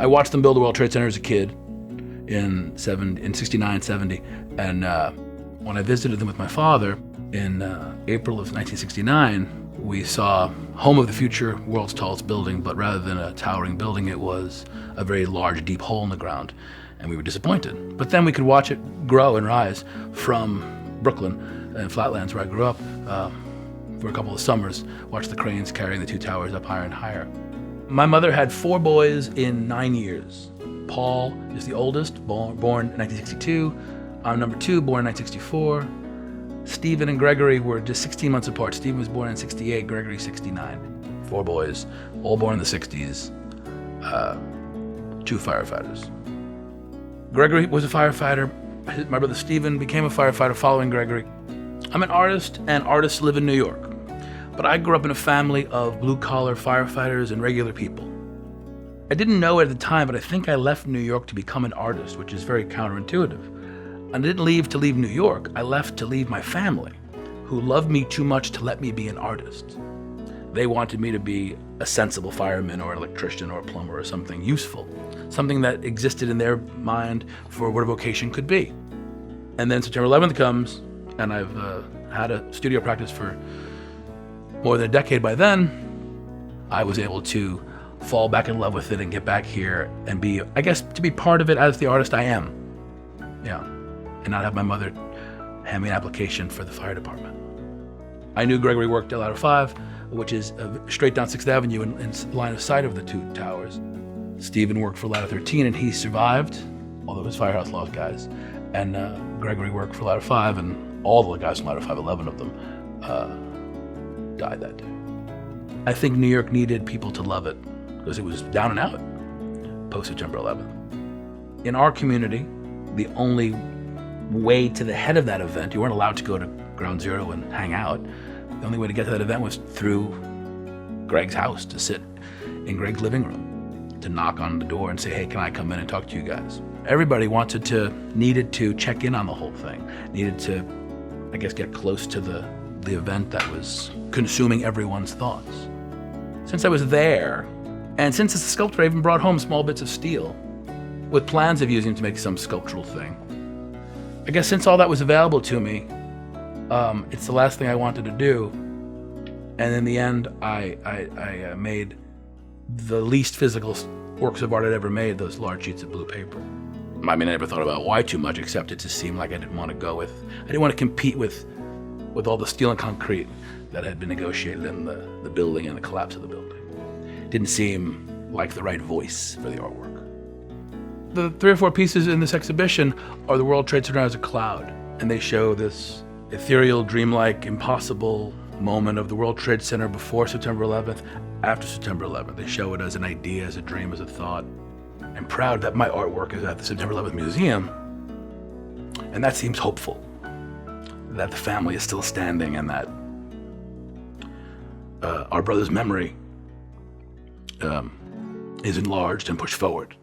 I watched them build the World Trade Center as a kid in 69, 70. And when I visited them with my father in April of 1969, we saw Home of the Future, world's tallest building, but rather than a towering building, it was a very large, deep hole in the ground. And we were disappointed. But then we could watch it grow and rise from Brooklyn and Flatlands, where I grew up, for a couple of summers, watched the cranes carrying the two towers up higher and higher. My mother had 4 boys in 9 years. Paul is the oldest, born in 1962. I'm number 2, born in 1964. Stephen and Gregory were just 16 months apart. Stephen was born in 68, Gregory 69. 4 boys, all born in the 60s. 2 firefighters. Gregory was a firefighter. My brother Stephen became a firefighter following Gregory. I'm an artist, and artists live in New York. But I grew up in a family of blue-collar firefighters and regular people. I didn't know it at the time, but I think I left New York to become an artist, which is very counterintuitive. I didn't leave to leave New York. I left to leave my family, who loved me too much to let me be an artist. They wanted me to be a sensible fireman or an electrician or a plumber or something useful, something that existed in their mind for what a vocation could be. And then September 11th comes, and I've had a studio practice for more than a decade by then. I was able to fall back in love with it and get back here and be, I guess, to be part of it as the artist I am. Yeah, and not have my mother hand me an application for the fire department. I knew Gregory worked at Ladder 5, which is straight down 6th Avenue in line of sight of the 2 towers. Stephen worked for Ladder 13 and he survived, although his firehouse lost guys. And Gregory worked for Ladder 5 and all the guys from Ladder 5, 11 of them, died that day. I think New York needed people to love it because it was down and out post-September 11th. In our community, the only way to the head of that event, you weren't allowed to go to Ground Zero and hang out. The only way to get to that event was through Greg's house, to sit in Greg's living room, to knock on the door and say, hey, can I come in and talk to you guys? Everybody needed to check in on the whole thing, needed to, I guess, get close to the event that was consuming everyone's thoughts. Since I was there, and since as a sculptor I even brought home small bits of steel with plans of using to make some sculptural thing. I guess since all that was available to me, it's the last thing I wanted to do. And in the end, I made the least physical works of art I'd ever made, those large sheets of blue paper. I mean, I never thought about why too much, except it just seemed like I didn't want to compete with all the steel and concrete that had been negotiated in the building and the collapse of the building. It didn't seem like the right voice for the artwork. The 3 or 4 pieces in this exhibition are the World Trade Center as a cloud, and they show this ethereal, dreamlike, impossible moment of the World Trade Center before September 11th, after September 11th. They show it as an idea, as a dream, as a thought. I'm proud that my artwork is at the September 11th Museum, and that seems hopeful, that the family is still standing and that our brother's memory is enlarged and pushed forward.